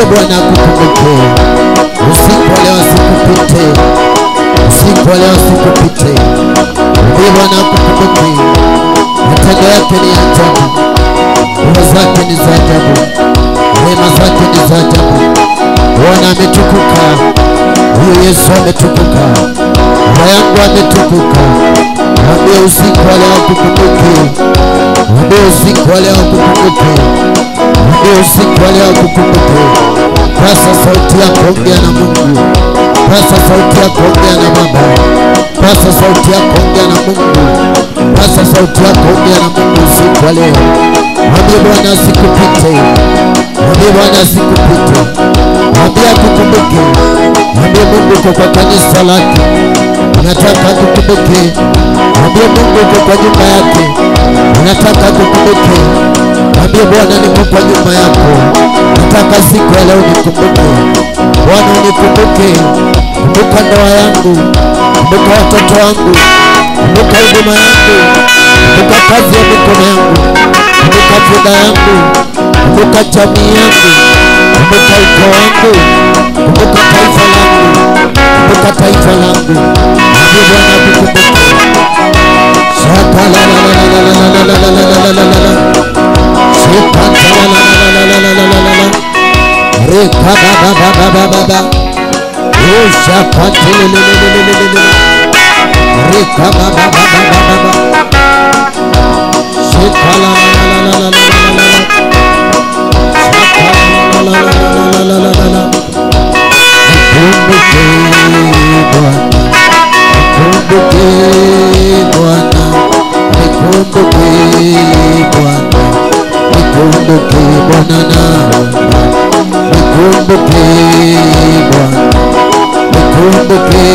Bwana akukumbuke. Usiku wa leo usikupite. Usiku wa leo usikupite. Bwana akukumbuke. Matendo yake ni ajabu. Nguvu zake ni za ajabu. Rehema zake ni za ajabu. Bwana ametukuka. Huyo Yesu ametukuka. Roho yangu ametukuka. Mwambie usiku wa leo akukumbuke. Mwambie usiku wa leo akukumbuke. Mwambie usiku wa leo akukumbuke. Pasa sauti yako, ongea na Mungu. Pasa sauti yako, ongea na Baba. Pasa sauti yako, ongea na Mungu. Pasa sauti yako, ongea na Mungu usiku wa leo. Mwambie Bwana asikupite. Mwambie Bwana asikupite. Mwambie akukumbuke. Mwambie Mungu uko kwa kanisa lake. Unataka akukumbuke. Mwambie Mungu uko kwa nyumba yake. Unataka akukumbuke. Mwambie Bwana niko kwa nyumba yako. Nataka siku ya leo nikumbuke. Bwana unikumbuke. Kumbuka ndoa yangu. Kumbuka watoto wangu. Kumbuka huduma yangu. Kumbuka kazi ya mikono yangu. Kumbuka fedha yangu. Kumbuka jamii yangu. Kumbuka ukoo wangu. Kumbuka taifa langu. Kumbuka taifa langu. Mwambie Bwana akukumbuke. Shaka la la la la la la la la la la la la la. Shaka la la la la la la la la la. Reka ba ba ba ba ba ba ba. Oh shaka le le le le le le le. Reka ba ba ba ba ba ba ba. Shaka la la la la la la la la. Shaka la la la la la la la la. Kumbuke Bwana. Kumbuke Bwana. Kumbuke Bwana. Kumbuke Bwana na kumbuke Bwana. Kumbuke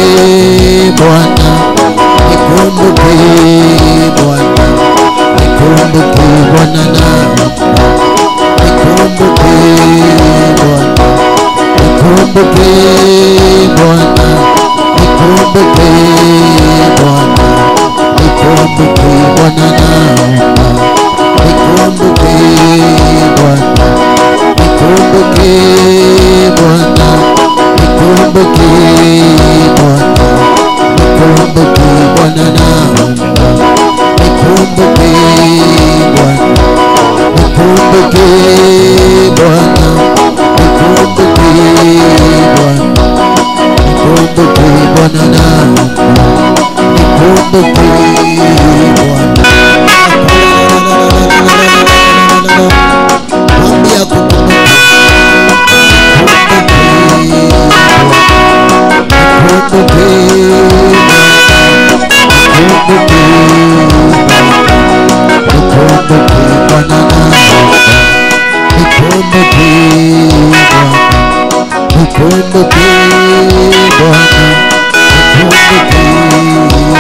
Bwana. Kumbuke Bwana. Kumbuke Bwana na kumbuke Bwana. Kumbuke Bwana. Kumbuke Bwana. Kumbuke Bwana na nikumbuke Bwana, nikumbuke Bwana, nikumbuke Bwana, nikumbuke Bwana na nikumbuke Bwana, nikumbuke Bwana, nikumbuke Bwana, nikumbuke Bwana na nikumbuke Bwana. Mwambie akukumbuke. Kumbuke Bwana na nikumbuke Bwana, nikumbuke Bwana, nikumbuke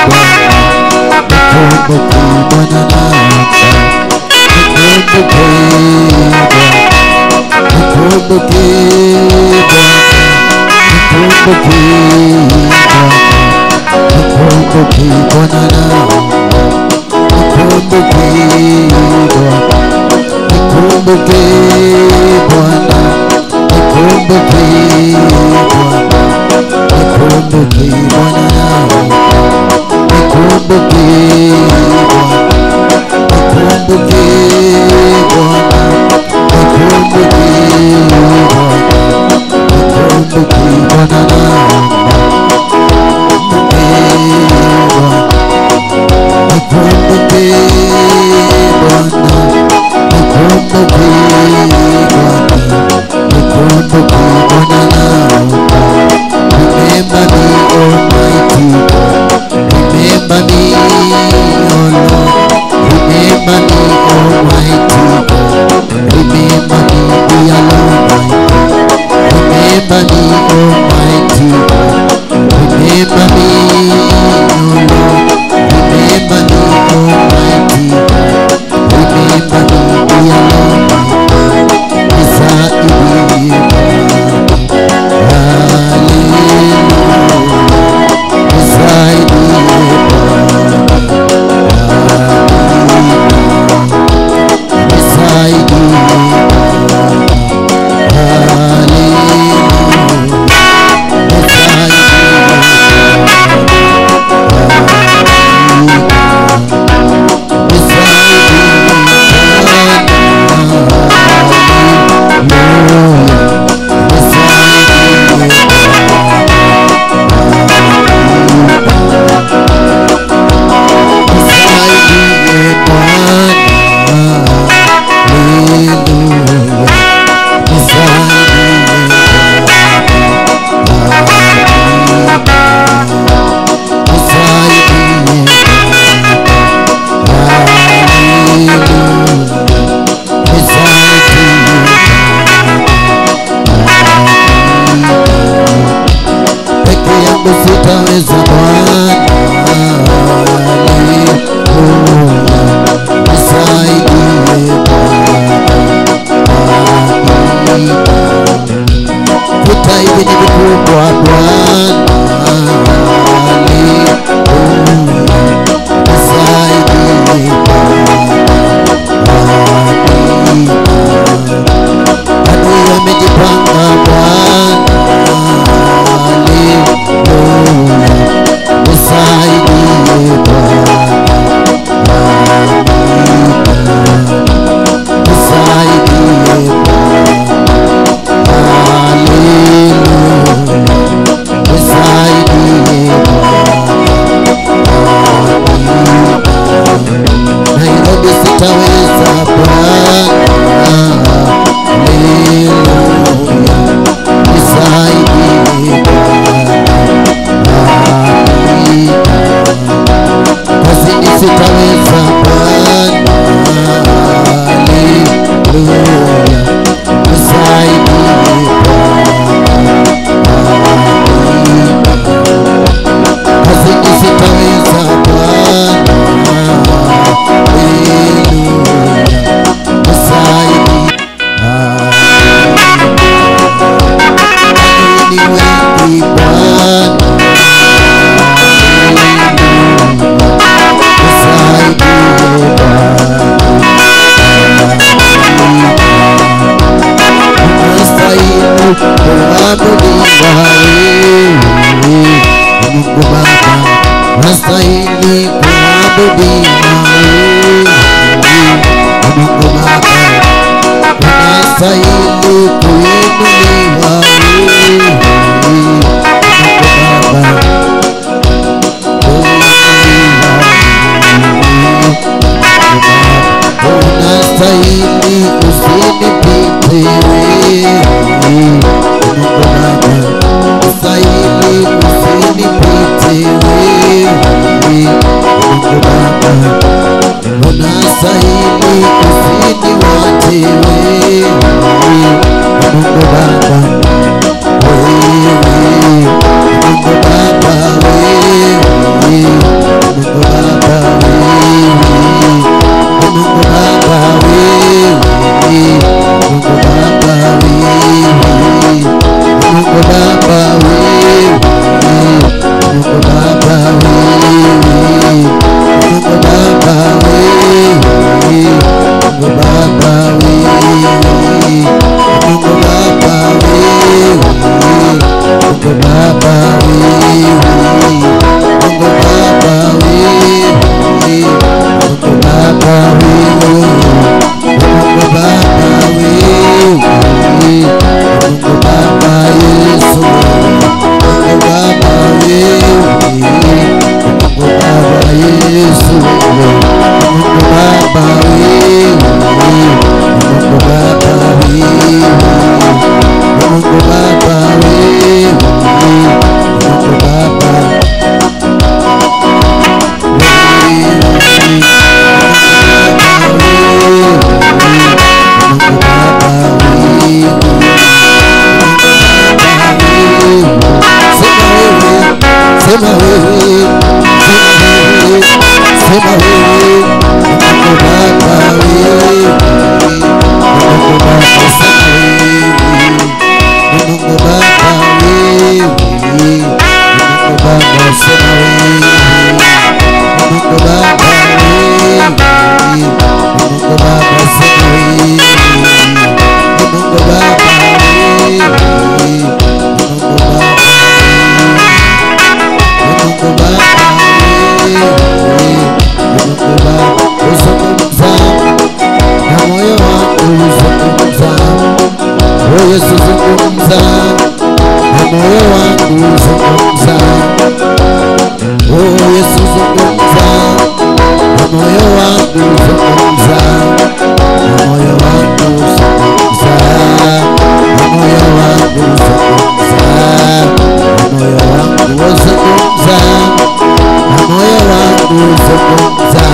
wangu zungumza,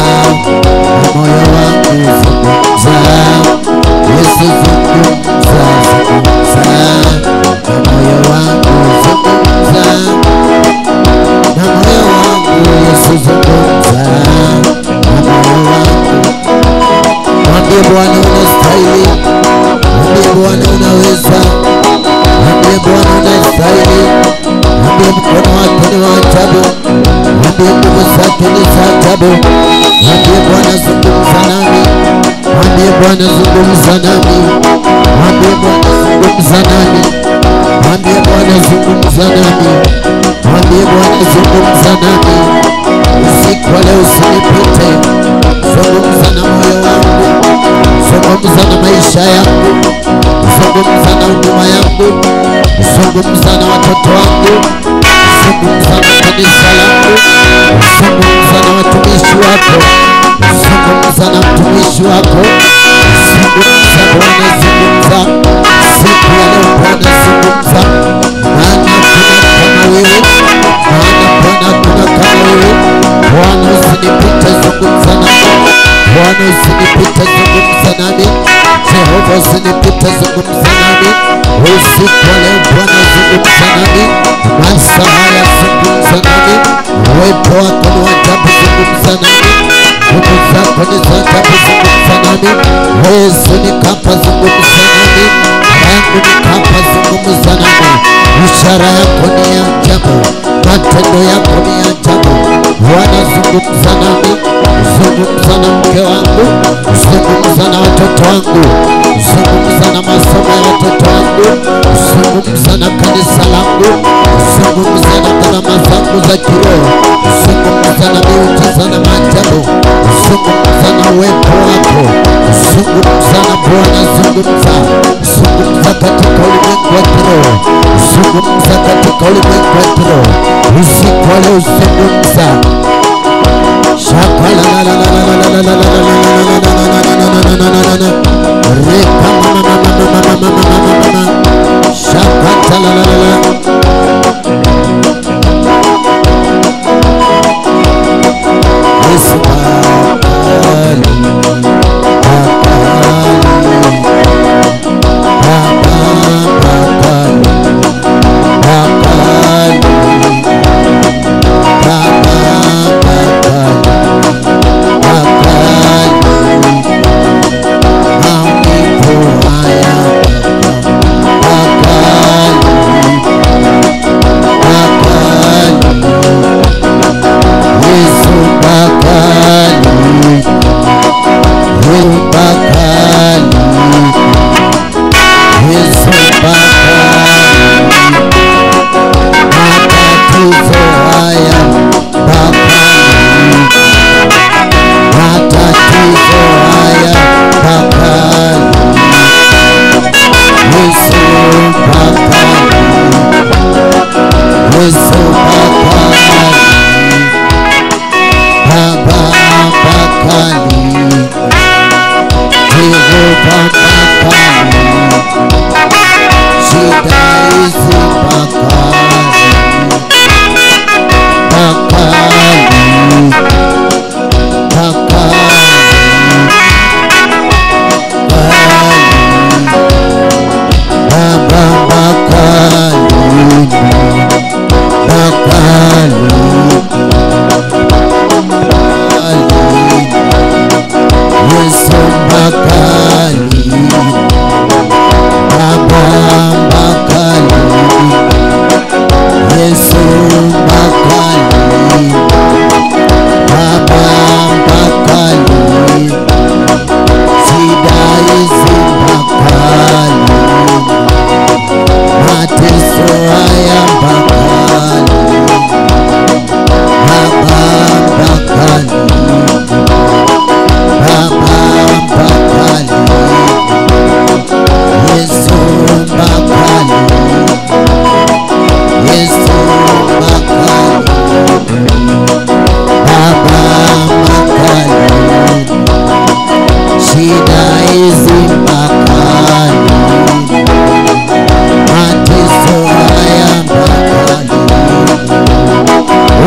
na moyo wangu zungumza. Yesu zungumza, zungumza, na moyo wangu zungumza, na moyo wangu. Yesu zungumza, na moyo wangu. Mwambie Bwana unastahili, mwambie Bwana unaweza, mwambie Bwana unastahili, mwambie mkono wake ni wa ajabu, mwambie nguvu zake ni za ajabu. Mwambie Bwana zungumza nami, mwambie Bwana zungumza nami, mwambie Bwana zungumza nami, mwambie Bwana zungumza nami, mwambie Bwana zungumza nami. Usiku wa leo usinipite, zungumza na moyo wangu, zungumza na maisha yangu, zungumza na huduma yangu, zungumza na watoto wangu, zungumza na kanisa langu, zungumza na watumishi wako, zungumza na mtumishi wako, zungumza Bwana, zungumza siku ya leo Bwana, zungumza. Maana kuna kama wewe, maana Bwana kuna kama wewe. Bwana usinipite, zungumza nami, Bwana usinipite, zungumza nami, Jehova usinipite, zungumza nami. Usiku wa leo Bwana zungumza nami, masaa haya zungumza nami. Uwepo wako ni wa ajabu, zungumza nami. Nguvu zako ni za ajabu, zungumza nami. Yesu nikapa, zungumza nami. Yangu nikapa, zungumza nami. Ishara yako ni ya ajabu, matendo yako ni ya ajabu. Bwana zungumza nami, zungumza na mke wangu, zungumza na watoto wangu, zungumza na masomo ya watoto wangu, zungumza na kanisa langu, zungumza na gharama zangu za kiroho, zungumza na miujiza na maajabu, zungumza na uwepo wako, zungumza na Bwana, zungumza, zungumza katika ulimwengu wa kiroho, zungumza katika ulimwengu wa kiroho. Usiku wa leo zungumza. Shaka la la la la la la la la la la la reka mama mama mama mama mama shaka la la la la. Yesu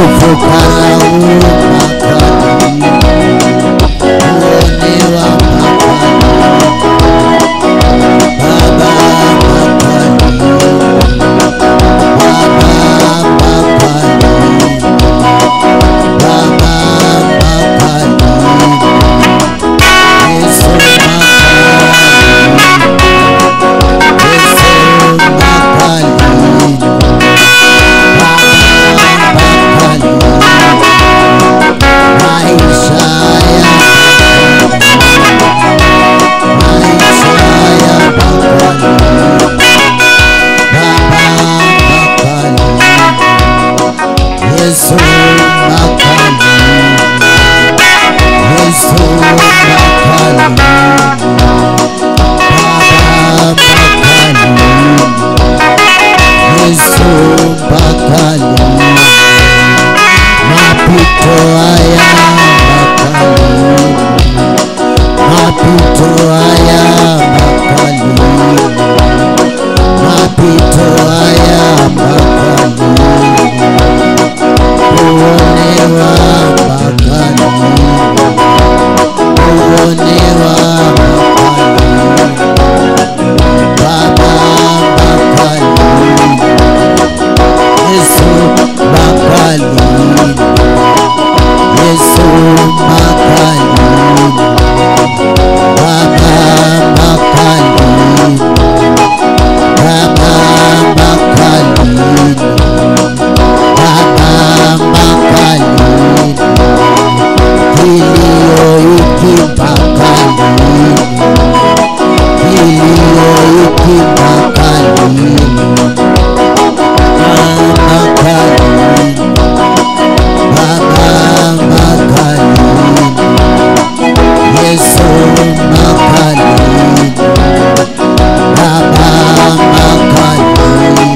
Ufukara Yesu mpaka lini? Mapito haya mpaka lini? Mapito haya mpaka lini? Mapito haya mpaka lini? Kuonewa mpaka lini? Kuonewa mpaka lini? Baba mpaka lini? Yesu mpaka lini? Yesu mpaka lini? Baba mpaka lini? Baba mpaka lini? Baba mpaka lini? Kilio hiki mpaka lini? Kilio hiki mpaka lini? Mpaka lini? Baba mpaka lini? Yesu mpaka lini? Baba mpaka lini?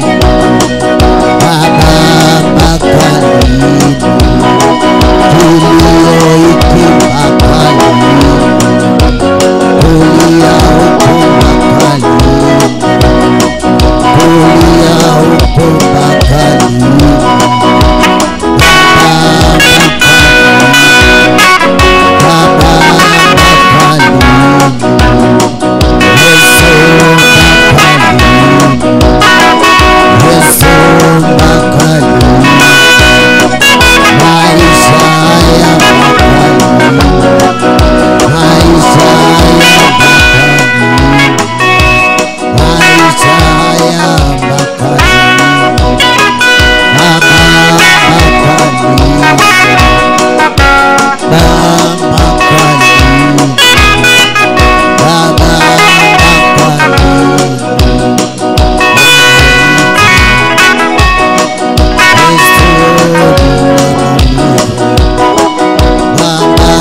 Baba mpaka lini? Kilio hiki mpaka lini? Kulia huku mpaka lini? Kulia huku mpaka lini? Baba mpaka lini? Yesu mpaka lini? Yesu mpaka lini? Maisha haya mpaka lini? Maisha haya mpaka lini? Maisha haya mpaka lini? Baba mpaka lini? Baba mpaka lini? Baba mpaka lini? Yesu Baba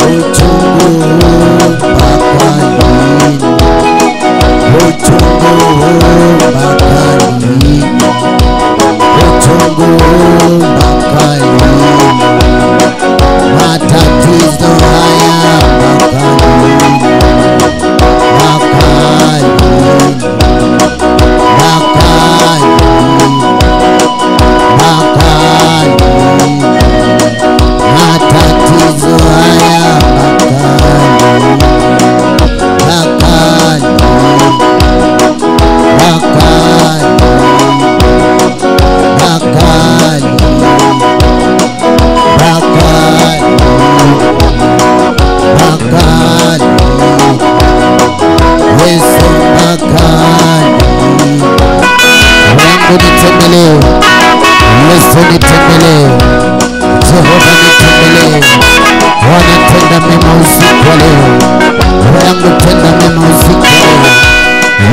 uchungu mpaka lini? Uchungu mpaka lini? Uchungu mpaka lini? Matatizo haya mpaka lini? Mpaka lini? Mpaka lini? Mpaka lini? Matatizo haya mpaka lini? Mpaka lini? Mpaka lini? Mpaka lini? Yesu mpaka lini? Mungu nitembelee, Yesu nitembelee, Jehova nitembelee. Bwana tenda mema usiku wa leo, roho yangu tenda mema usiku wa leo.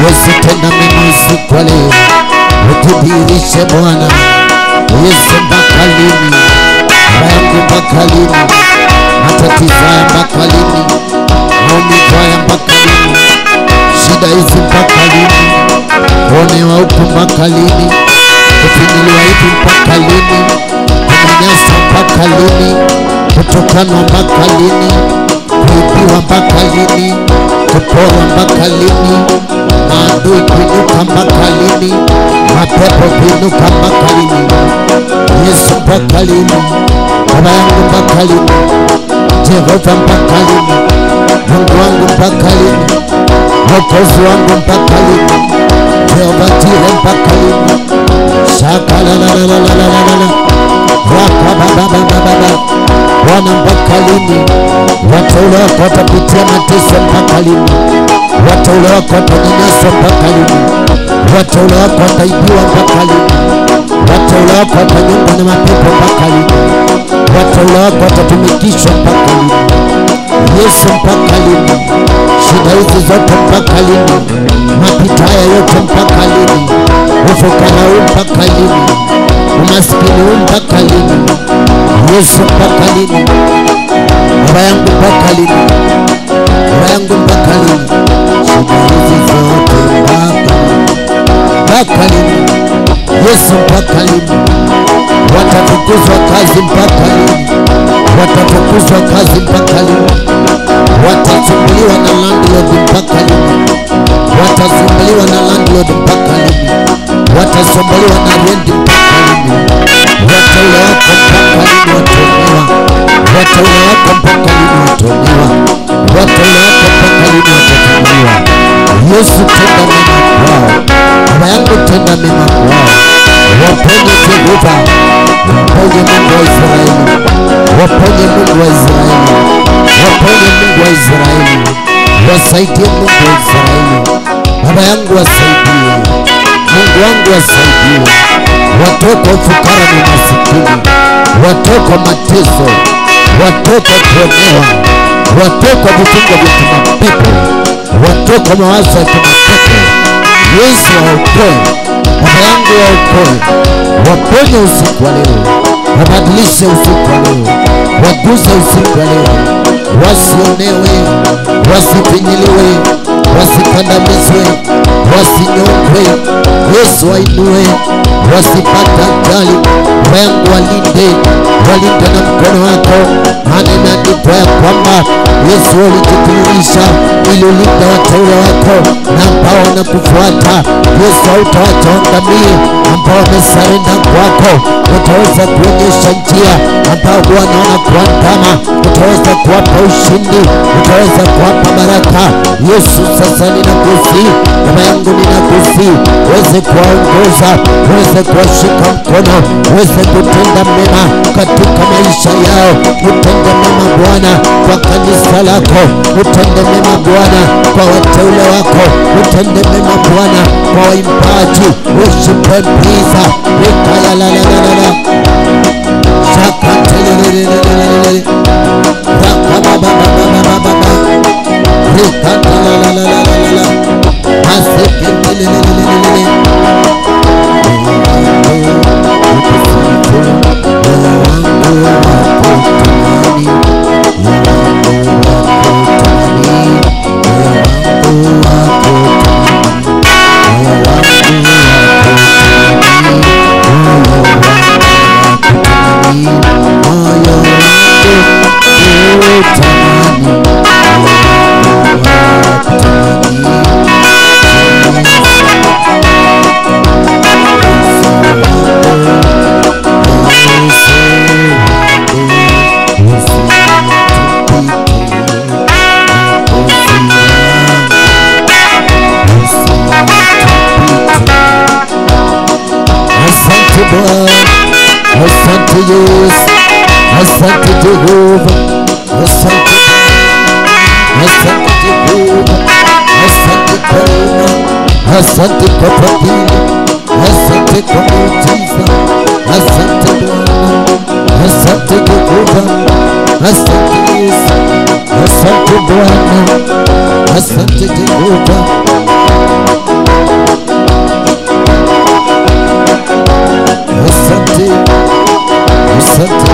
Yesu tenda mema usiku wa leo, utudhihirishe Bwana. Yesu mpaka lini? Roho yangu mpaka lini? Matatizo haya mpaka lini? Maumivu haya mpaka lini? Shida hizi mpaka lini? Kuonewa huku mpaka lini? Kufinyiliwa hivi mpaka lini? Kunyanyaswa mpaka lini? Kutukanwa mpaka lini? Kuibiwa mpaka lini? Kuporwa mpaka lini? Maadui kuinuka mpaka lini? Mapepo kuinuka mpaka lini? Yesu mpaka lini? Baba yangu mpaka lini? Jehova mpaka lini? Mungu wangu mpaka lini? Mwokozi wangu mpaka lini? Jehova Jire mpaka lini? Shaka la la la la la la la la Raka baba baba baba. Bwana mpaka lini? Wateule wako watapitia mateso mpaka lini? Wateule wako watanyanyaswa mpaka lini? Wateule wako wataibiwa mpaka lini? Wateule wako watanyongwa na mapepo mpaka lini? Wateule wako watatumikishwa mpaka lini? Yesu mpaka lini? Shida hizi zote mpaka lini? Mapito haya yote mpaka lini? Ufukara huu mpaka lini? Umaskini huu mpaka lini? Yesu mpaka lini? Baba yangu mpaka lini? Baba yangu mpaka lini? Shida hizi zote mpaka lini? Yesu mpaka lini? Watafukuzwa kazi mpaka lini? Watafukuzwa kazi mpaka lini? Watasumbuliwa na landlord mpaka lini? Watasumbuliwa na landlord mpaka lini? Watasumbuliwa na rent mpaka lini? Wateule wako mpaka lini watolewa? Wateule wako mpaka lini watolewa? Wateule wako mpaka lini watafunguliwa? Yesu, tenda mema kwao. Baba yangu, tenda mema kwao. Waponye Jehova, waponye Mungu wa Israeli, waponye Mungu wa Israeli, waponye Mungu wa Israeli, wasaidie Mungu wa Israeli. Baba yangu wasaidie, Mungu wangu wasaidie, watoke ufukara na masikini, watoke mateso, watoke kuonewa, watoke vifungo vya kimapepo, watoke mawazo ya kimapepo. Yesu waokoe, Baba yangu waokoe, waponye usiku wa leo, wabadilishe usiku wa leo, waguze usiku wa leo, wasionewe, wasifinyiliwe, wasikandamizwe, wasinyongwe. Yesu wainue, wasipata ajali. Baba yangu walinde, walinde na mkono wako. Maana imeandikwa ya kwamba Yesu ulijidhihirisha ili ulinde wateule wako na ambao wanakufuata. Yesu, hautawacha waangamie ambao wamesarenda kwako. Utaweza kuonyesha njia ambao wanaona kuandama, utaweza kuwapa ushindi, utaweza kuwapa baraka. Yesu, sasa ninakusihi, Baba yangu ninakusihi, uweze kuwaongoza, uweze kuwashika mkono, uweze kutenda mema katika maisha yao. Utende mema Bwana kwa kanisa lako, utende mema Bwana kwa wateule wako, utende mema Bwana kwa waimbaji. Worship and praise, rekaya la la la la shaka telelelelelele rakaba baba baba baba rekata la la la la la la aseke telelelelelele Asante Yesu, asante Jehova, asante Jehova, asante kwa wema, asante kwa fadhili, asante kwa muujiza, asante Bwana, asante Jehova, asante Yesu, asante Bwana, asante Jehova. Asante, asante.